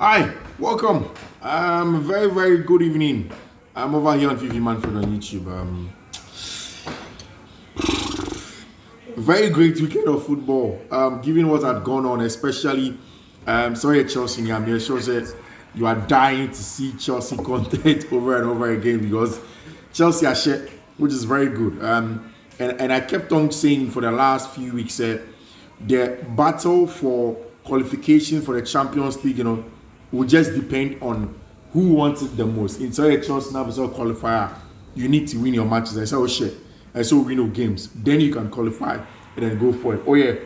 Hi, welcome. Very good evening. I'm over here on Fiifi-Manfred on YouTube. Very great weekend of football. Given what had gone on, especially sorry Chelsea. I'm sure that you are dying to see Chelsea content over and over again because Chelsea are shit, which is very good. And I kept on saying for the last few weeks that the battle for qualification for the Champions League, will just depend on who wants it the most. Inside a Chelsea now as a qualifier, you need to win your matches. I say, oh shit, I saw win your games. Then you can qualify and then go for it. Oh yeah,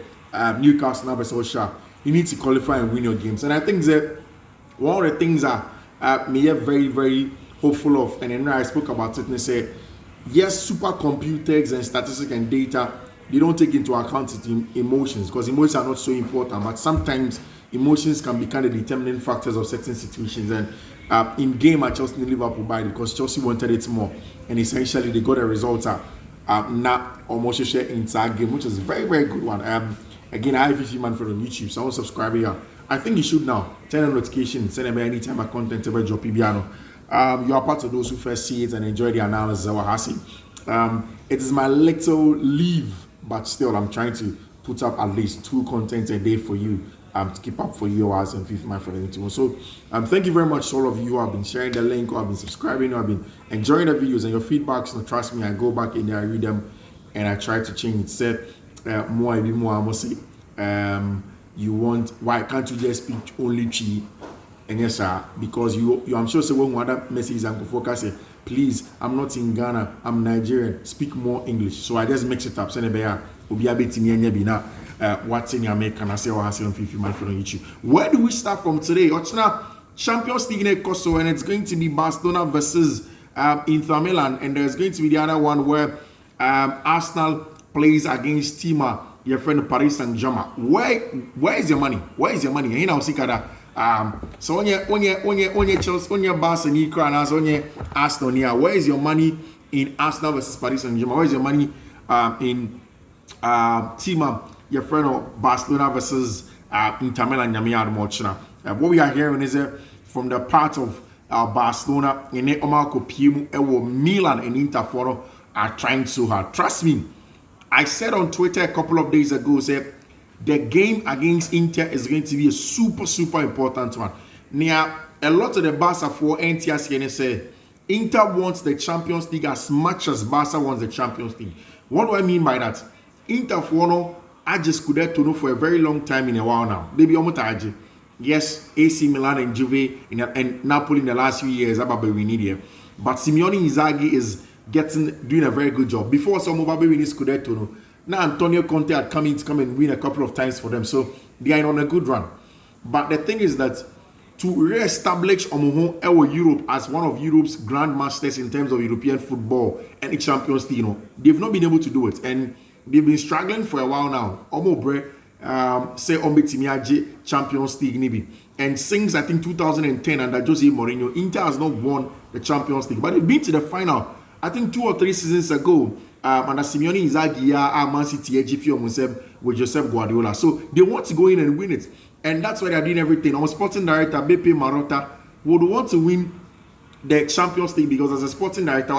Newcastle now as a sharp. You need to qualify and win your games. And I think that one of the things that me are very hopeful of, and then I spoke about it and I said, yes, supercomputers and statistics and data, they don't take into account emotions because emotions are not so important, but sometimes emotions can be kind of determining factors of certain situations. And in game at Chelsea, Liverpool by because Chelsea wanted it more, and essentially they got a result not almost share inside game, which is very good one. Again, I have Fiifi-Manfred on YouTube, so I want to subscribe here. I think you should now turn on notifications, send them anytime my content ever drop. You are part of those who first see it and enjoy the analysis. It is my little leave, but still, I'm trying to put up at least 2 content a day for you. To keep up for you as and Fiifi-Manfred. So thank you very much to all of you who have been sharing the link, who have been subscribing, who have been enjoying the videos and your feedbacks. So trust me, I go back in there, I read them, and I try to change it. Say more, I must say. You want, why can't you just speak only Chi? And yes, sir, because you I'm sure say when other messages and focus say, please, I'm not in Ghana, I'm Nigerian, speak more English. So I just mix it up. Send it back. What's in America and I say, on Fiifi-Manfred on YouTube. Where do we start from today? Ochina Champions League in Kosovo, and it's going to be Barcelona versus Inter Milan, and there's going to be the other one where Arsenal plays against Tima, your friend Paris Saint-Germain. Where is your money? Where is your money? You know, so on your Chelsea, on your Barcelona, and on your Arsenal, where is your money in Arsenal versus Paris Saint-Germain? Where is your money in Tima, your friend of Barcelona versus Inter Milan? What we are hearing is from the part of Barcelona, Milan and Inter are trying so hard. Trust me, I said on Twitter a couple of days ago, the game against Inter is going to be a super important one. Now, a lot of the Barca for NTS say Inter wants the Champions League as much as Barca wants the Champions League. What do I mean by that? Inter for I just could have to know for a very long time in a while now. They be almost yes, AC Milan and Juve and Napoli in the last few years, we need here. But Simeone Inzaghi is doing a very good job. Before some of we need Scudetto. Now Antonio Conte had come and win a couple of times for them, so they are on a good run. But the thing is that to re-establish Europe as one of Europe's grandmasters in terms of European football and the Champions League, they've not been able to do it, and they've been struggling for a while now. Say Champions League maybe. And since I think 2010 under Jose Mourinho, Inter has not won the Champions League, but they've been to the final. I think 2 or 3 seasons ago. Under Simeone Inzaghi, Man City, with Joseph Guardiola. So they want to go in and win it. And that's why they're doing everything. Our sporting director, BP Marotta, would want to win the Champions League because as a sporting director,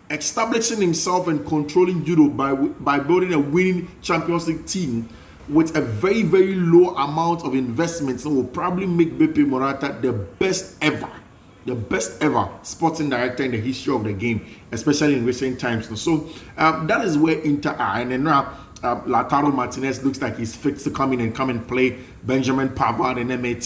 establishing himself and controlling Europe by building a winning Champions League team with a very low amount of investment. So will probably make BP Marotta the best ever sporting director in the history of the game, especially in recent times. So that is where Inter are. And then now Lautaro Martinez looks like he's fixed to come and play. Benjamin Pavard and MAT.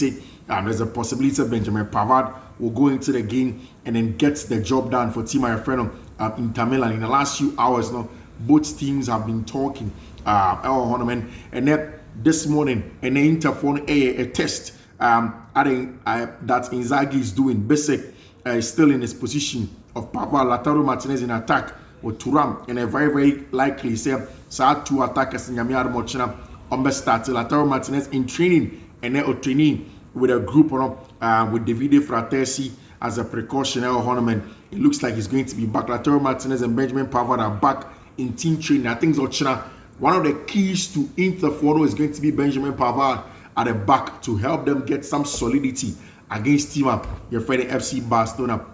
There's a possibility that Benjamin Pavard will go into the game and then gets the job done for Tima Efreno Inter Milan. In the last few hours now, both teams have been talking. And then this morning, an Inter for a test that Inzaghi is doing. Basic is still in his position of Pavard, Lautaro Martinez in attack with Thuram, and a very likely say 2 attackers in Yamiar Mochina started Lautaro Martinez in training and then training with a group with Davide Fratesi as a precaution. It looks like he's going to be back. Lautaro Martinez and Benjamin Pavard are back in team training. I think Zochina, one of the keys to Inter is going to be Benjamin Pavard at the back to help them get some solidity against team up your friend FC Barcelona.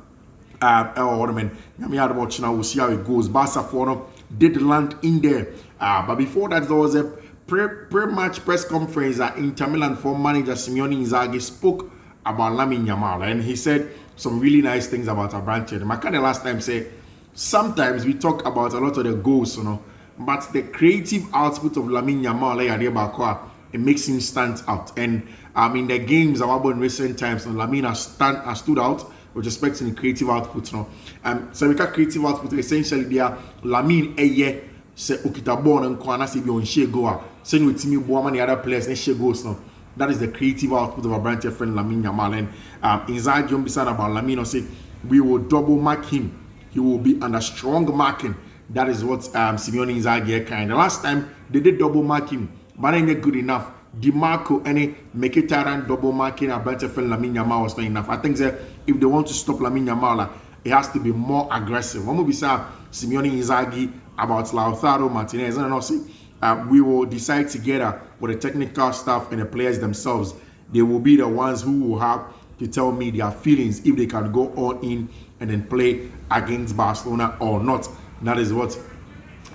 We'll see how it goes. Barca for did land in there, but before that there was a pre-match press conference that Inter Milan former manager Simeone Inzaghi spoke about Lamine Yamal, and he said some really nice things about Abrante. I kind of last time say sometimes we talk about a lot of the goals, but the creative output of Lamine Yamal, it makes him stand out. And in the games in recent times, Lamine has stood out with respect to the creative output. So we got creative output essentially there. Lamine say okita ball and kwana say be on share goal. Saying with Timmy Boama and the other players and share goals now. That is the creative output of our brand friend Lamine Yamal. And inside John Bisan about Lamine say we will double mark him. He will be under strong marking. That is what Simeone Inzaghi kind. The last time they did double mark him, but ain't good enough. DiMarco any make it and double marking a better friend Lamine Yamal was not enough. I think that if they want to stop Lamine Yamal, it has to be more aggressive. One more beside Simeone Inzaghi about Lautaro Martinez, and also we will decide together with the technical staff and the players themselves. They will be the ones who will have to tell me their feelings if they can go all in and then play against Barcelona or not. That is what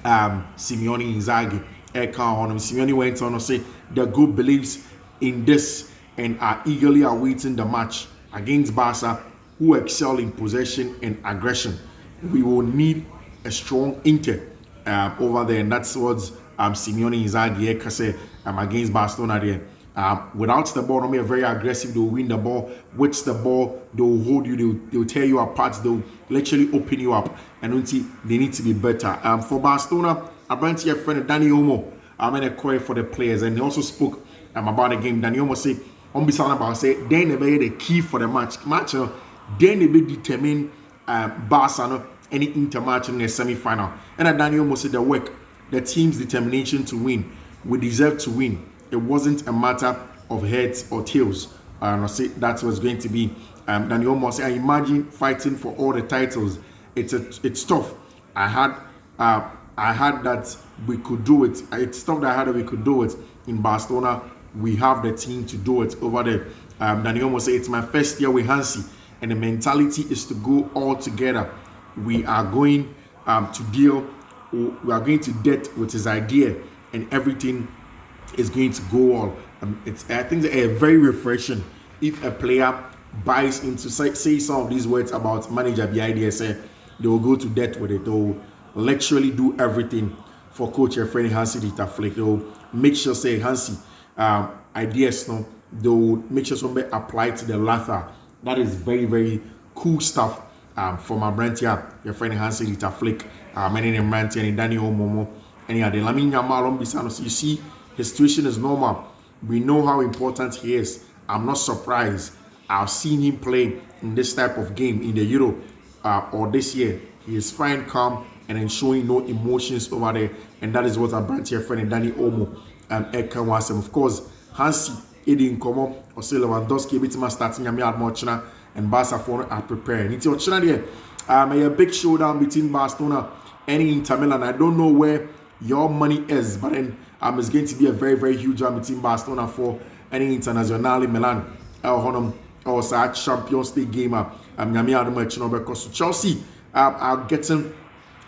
Simeone Inzaghi Simeone went on to say the group believes in this and are eagerly awaiting the match against Barca, who excel in possession and aggression. We will need a strong Inter over there, and that's what Simeone Inzaghi say against Barcelona there. Without the ball, they're very aggressive. They'll win the ball. With the ball, they'll hold you. They'll tear you apart. They'll literally open you up. And they need to be better. For Barcelona, Abrante friend Dani Olmo, a call for the players, and he also spoke about the game. Dani Olmo say, on beside about say, then they be the key for the match. Then they be determine Barca any Inter match in the semi-final. And Dani Olmo said the team's determination to win. We deserve to win. It wasn't a matter of heads or tails. I say that's what's going to be. Dani Olmo say, I imagine fighting for all the titles. It's tough. I had that we could do it. It's tough that I had that we could do it in Barcelona. We have the team to do it over there. Dani Olmo say it's my first year with Hansi, and the mentality is to go all together. We are going to deal. We are going to debt with his idea, and everything is going to go on. I think it's very refreshing if a player buys into say some of these words about manager the idea. Say they will go to debt with it. They will literally do everything for coach and friend Hansi Dieter Flick. They will make sure say Hansi ideas. No, they will make sure somebody apply to the latter. That is very very cool stuff from my brand here. Your friend Hansi Dieter Flick, my name is and Daniel Momo, and yeah, the Lamine Yamal Bisano. You see. His situation is normal. We know how important he is. I'm not surprised. I've seen him play in this type of game in the Euro or this year. He is fine, calm, and then showing no emotions over there. And that is what I brought here, friend Dani Olmo and Eka Wasem. Of course, Hansi, Edi Nkomo, or Lewandowski, Bitima starting Yami Admochina, and Barca are preparing. It's your channel there. A big showdown between Barcelona and Inter Milan. I don't know where your money is, but then it's going to be a very, very huge one between Barcelona for any Internazionale Milan or Champions League game. So Chelsea are getting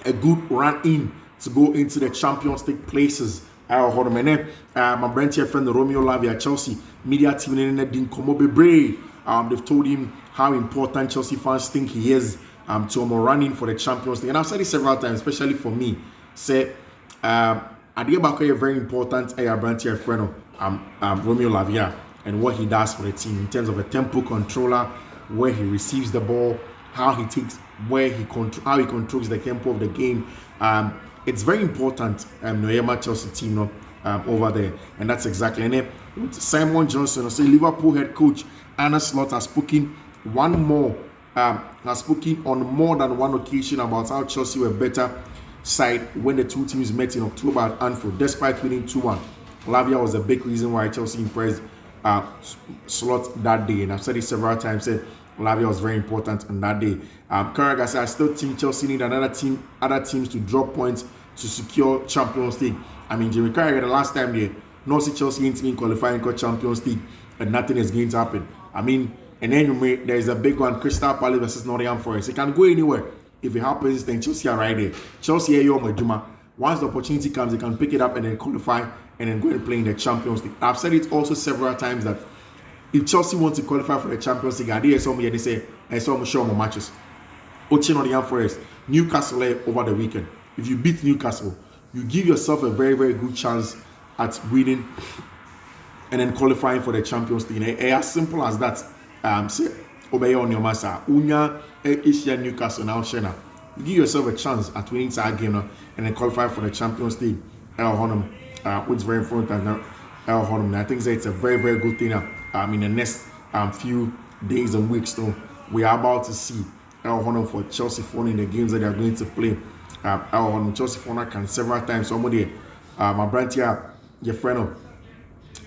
a good run in to go into the Champions League places. My brand here friend Romeo Lavia, Chelsea media team they've told him how important Chelsea fans think he is to running for the Champions League. And I've said it several times, especially for me. Say Adiabako is very important. Brand here friend Romeo Lavia and what he does for the team in terms of a tempo controller, where he receives the ball, how he takes, how he controls the tempo of the game. It's very important. Chelsea team over there, and that's exactly. And then Simon Johnson, Liverpool head coach Arne Slot has spoken on more than one occasion about how Chelsea were better side when the two teams met in October at Anfield, despite winning 2-1. Lavia was a big reason why Chelsea impressed Slot that day, and I've said it several times. Said Lavia was very important on that day. Carragher said, I still think Chelsea need other teams to drop points to secure Champions League. I mean, Jimmy Carragher the last time No see Chelsea in qualifying for Champions League and nothing is going to happen. I mean, and then there is a big one, Crystal Palace versus Nottingham Forest. It can go anywhere. If it happens, then Chelsea are right there. Chelsea are your Juma. Once the opportunity comes, they can pick it up and then qualify and then go and play in the Champions League. I've said it also several times that if Chelsea want to qualify for the Champions League, I did some they say I saw show more matches. Oche Nottingham Forest, Newcastle over the weekend. If you beat Newcastle, you give yourself a very, very good chance at winning and then qualifying for the Champions League. As simple as that. Say obey on your master. Unya Asia Newcastle now Shena. You give yourself a chance at winning that game and then qualify for the Champions League. Which is very important now. I think it's a very, very good thing. In the next few days and weeks, we are about to see for Chelsea in the games that they are going to play. Chelsea can several times. Somebody, my brand here, your friend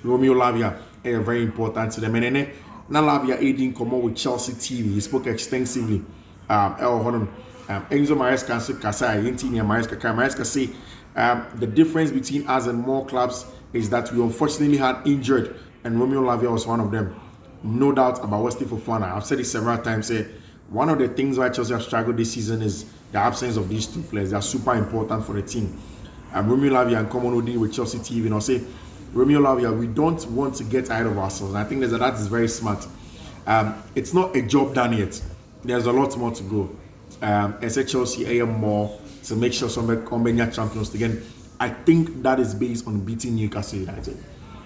Romeo Lavia, very important to them. And now Lavia aiding come on with Chelsea TV. He spoke extensively. Enzo Maresca and Kasai, Intinia Maresca say the difference between us and more clubs is that we unfortunately had injured, and Romeo Lavia was one of them. No doubt about Wesley Fofana. I've said it several times. One of the things why Chelsea have struggled this season is the absence of these two players. They are super important for the team. Romeo Lavia and Common Odi with Chelsea TV, say, Romeo Lavia, we don't want to get ahead of ourselves. And I think that is very smart. It's not a job done yet. There's a lot more to go. I said Chelsea more to make sure some champions again. I think that is based on beating Newcastle United.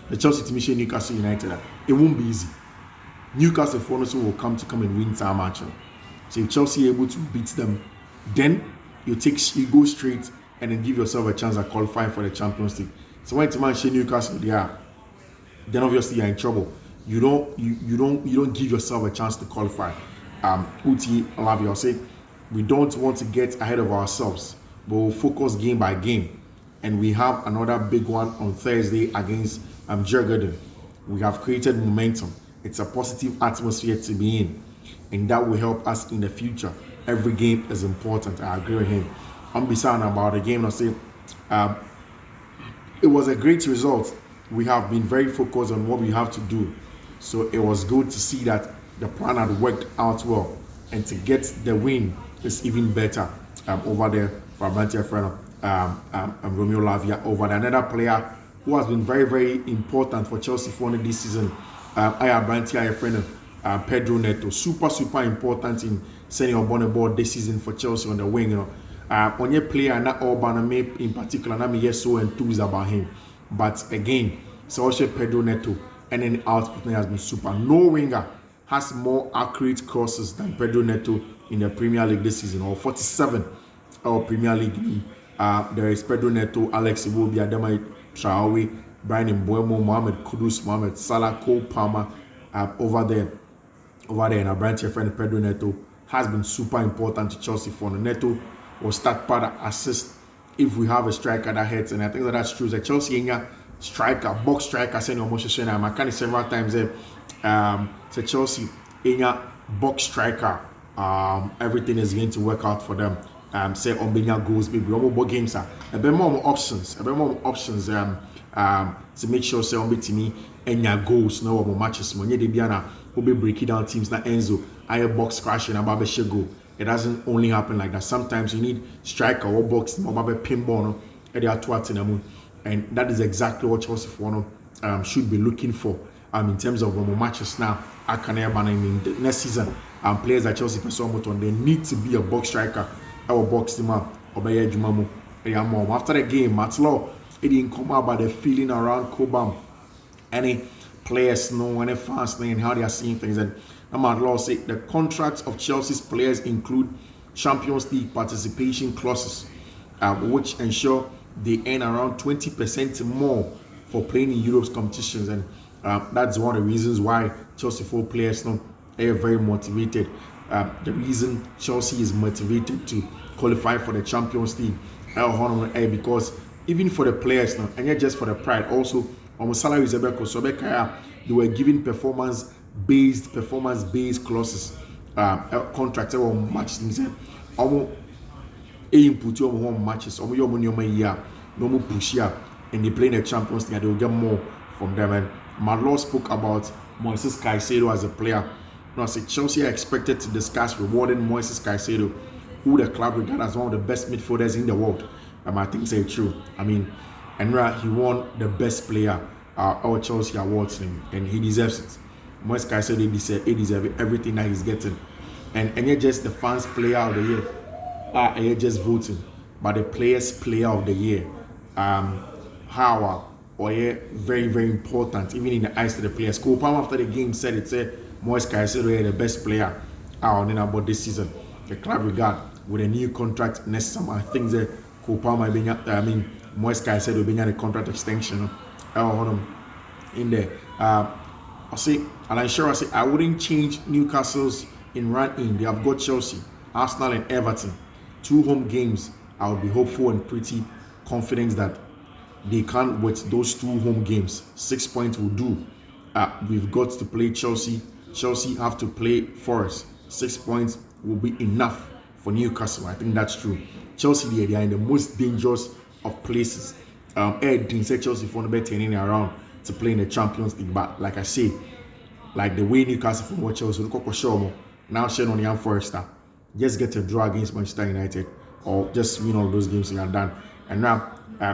The Chelsea team is Newcastle United. It won't be easy. Newcastle will come and win our match. So if Chelsea are able to beat them, then you go straight and then give yourself a chance at qualifying for the Champions League. So when you mention Newcastle, then obviously you're in trouble. You don't give yourself a chance to qualify. Uti Lavia say we don't want to get ahead of ourselves, but we'll focus game by game. And we have another big one on Thursday against Djurgården. We have created momentum. It's a positive atmosphere to be in, and that will help us in the future. Every game is important. I agree with him. I'm beside about the game. I say it was a great result. We have been very focused on what we have to do, so it was good to see that the plan had worked out well, and to get the win is even better. Over there for Brantia friend Romeo Lavia over there. Another player who has been very, very important for Chelsea for this season. I have Brantia friend Pedro Neto, super important in sending on the board this season for Chelsea on the wing. On your player, not Orban in particular, I'm so enthused about him. But again, so also Pedro Neto, and then the output has been super. No winger has more accurate crosses than Pedro Neto in the Premier League this season, or 47 Premier League. There is Pedro Neto, Alex Iwobi, Adama Traore, Brian Mbuemo, Mohamed Kudus, Mohamed Salah, Cole Palmer, over there, and our branch friend Pedro Neto has been super important to Chelsea for Neto will start part of assist if we have a striker that hits, and I think that's true. The Chelsea striker, box striker, saying almost saying I can't several times. So Chelsea box striker, everything is going to work out for them. Say Ombenya goals, maybe more games a bit more options, to make sure say Ombetimi enya goals no more matches. Monye de biana will be breaking down teams na Enzo. I box crashing about goal. It doesn't only happen like that. Sometimes you need striker or box more pinball and that is exactly what Chelsea should be looking for in terms of matches now. I can in the next season players at Chelsea they need to be a box striker. Our box team up after the game, Matt Law, it didn't come out about the feeling around Cobham. Any players know, any fans know, and how they are seeing things. And Matt Law said the contracts of Chelsea's players include Champions League participation clauses, which ensure they earn around 20% more for playing in Europe's competitions. And that's one of the reasons why Chelsea players are very motivated. The reason Chelsea is motivated to qualify for the Champions League because even for the players now, and not just for the pride, also on salaries they were given performance-based clauses, contracts or matches. Input your matches, or your money year, no more push here. and they play in the Champions League, they will get more from them. And Malor spoke about Moises Caicedo as a player. I said Chelsea are expected to discuss rewarding Moises Caicedo, who the club regard as one of the best midfielders in the world. I think it's true. I mean, and he won the best player our Chelsea awards, and he deserves it. Moises Caicedo he deserves everything that he's getting, and yet just the fans' player of the year. And just voting, but the players' player of the year, Howard, or very, very important, even in the eyes of the players. Cole Palmer after the game said Moises Caicedo the best player out about this season. The club regard with a new contract next summer. I think that Cole Palmer Moises Caicedo being a contract extension in there. I wouldn't change Newcastle's in run-in. They have got Chelsea, Arsenal, and Everton. 2 home games. I would be hopeful and pretty confident that they can with those 2 home games. 6 points will do. We've got to play Chelsea. Chelsea have to play Forest. 6 points will be enough for Newcastle. I think that's true. Chelsea, they are in the most dangerous of places. Ed didn't say Chelsea for the turning around to play in the Champions League, but like I say, like the way Newcastle from what Chelsea look for sure now share on the Young Forester. Just get a draw against Manchester United or just win all those games and you're done. And now,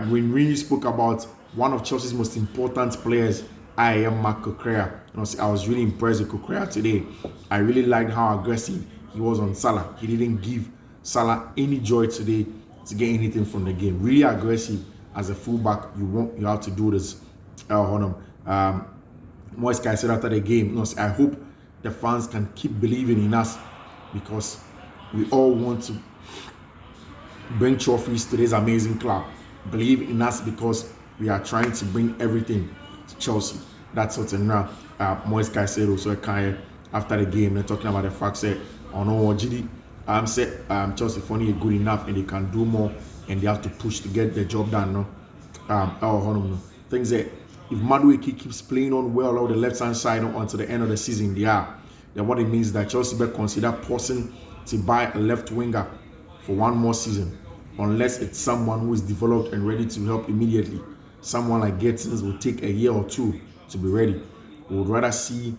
when we spoke about one of Chelsea's most important players, I am Mark Cucurella. I was really impressed with Cucurella today. I really liked how aggressive he was on Salah. He didn't give Salah any joy today to get anything from the game. Really aggressive as a fullback. You have to do this. Moises Caicedo after the game. I hope the fans can keep believing in us because we all want to bring trophies to this amazing club. Believe in us because we are trying to bring everything to Chelsea. That's what now. Moises Caicedo so after the game they're talking about the fact that Chelsea funny good enough and they can do more and they have to push to get the job done. Things that if Madueke keeps playing on well on the left hand side until the end of the season, then what it means is that Chelsea better consider pausing to buy a left winger for 1 more season, unless it's someone who is developed and ready to help immediately. Someone like Gettins will take a year or 2 to be ready. We would rather see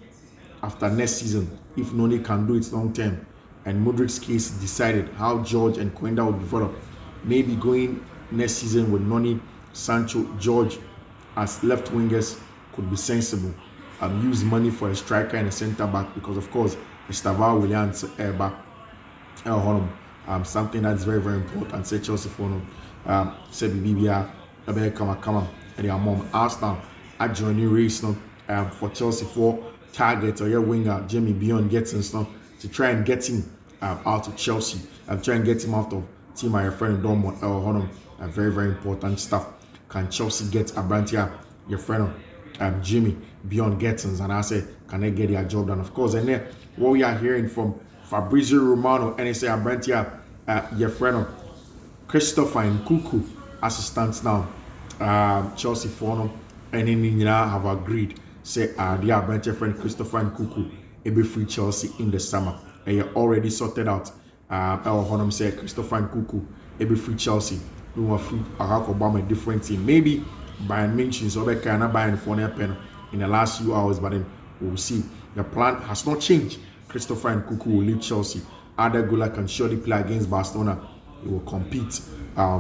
after next season if Noni can do it long term and Mudrik's case decided how George and Quenda will develop. Maybe going next season with Noni, Sancho, George as left wingers could be sensible. Use money for a striker and a centre back because of course Estevao Williams back. Something that's very, very important. Say Chelsea for say Bibia, come and their mom Arsenal at joining race for Chelsea for target or your winger Jamie Beyond Gettins to try and get him out of Chelsea and try and get him out of team my friend Dortmund. Very, very important stuff. Can Chelsea get Abrantia, your friend Jimmy Beyond Gettins, and I say can they get their job done? Of course, and then what we are hearing from Fabrizio Romano and say Abrantia, your friend Christopher Nkunku assistants now. Chelsea for and then have agreed say the Abrantia friend Christopher Nkunku will be free Chelsea in the summer. And you already sorted out. Say Christopher Nkunku will be free Chelsea. We want free Obama a different team. Maybe Bayern Munich so they cannot buy for pen in the last few hours, but then we'll see. The plan has not changed. Christopher Nkunku will leave Chelsea. Ada Gula can surely play against Barcelona. He will compete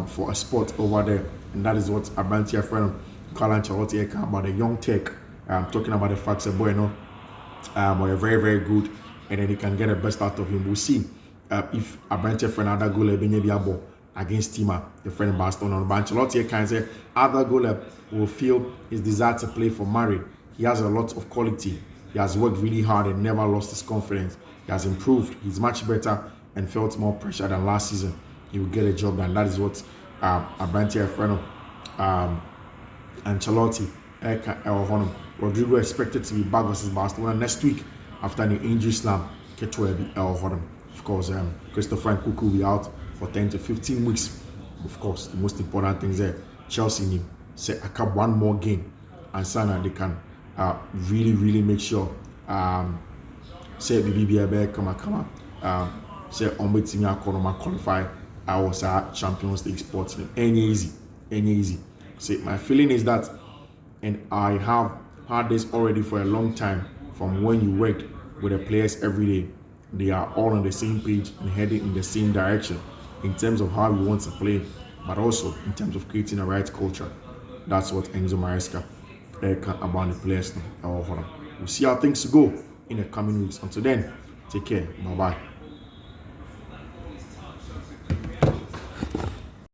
for a spot over there, and that is what Abrantia friend Carl Ancelotti about the young tech. Talking about the fact that boy, are very, very good, and then he can get the best out of him. We'll see if Abrantia friend Ada Gula be maybe a ball against Tima, the friend of Barcelona. But Ancelotti can say Ada Gula will feel his desire to play for Madrid. He has a lot of quality. He has worked really hard and never lost his confidence. He has improved. He's much better and felt more pressure than last season. He will get a job done. That is what Abrantia friend of Ancelotti Rodrigo expected to be back versus Barcelona next week after the injury slam. Of course, Christopher Nkunku will be out for 10 to 15 weeks. Of course, the most important thing is that Chelsea need say a cup 1 more game and Sana they can really, really make sure say BBB come say Ombetimia Konoma qualify our Champions League sports. Any easy. See, my feeling is that, and I have had this already for a long time, from when you worked with the players every day, they are all on the same page and heading in the same direction in terms of how you want to play, but also in terms of creating a right culture. That's what Enzo Maresca can about the players now. We'll see how things go in the coming weeks. Until then, take care. Bye bye.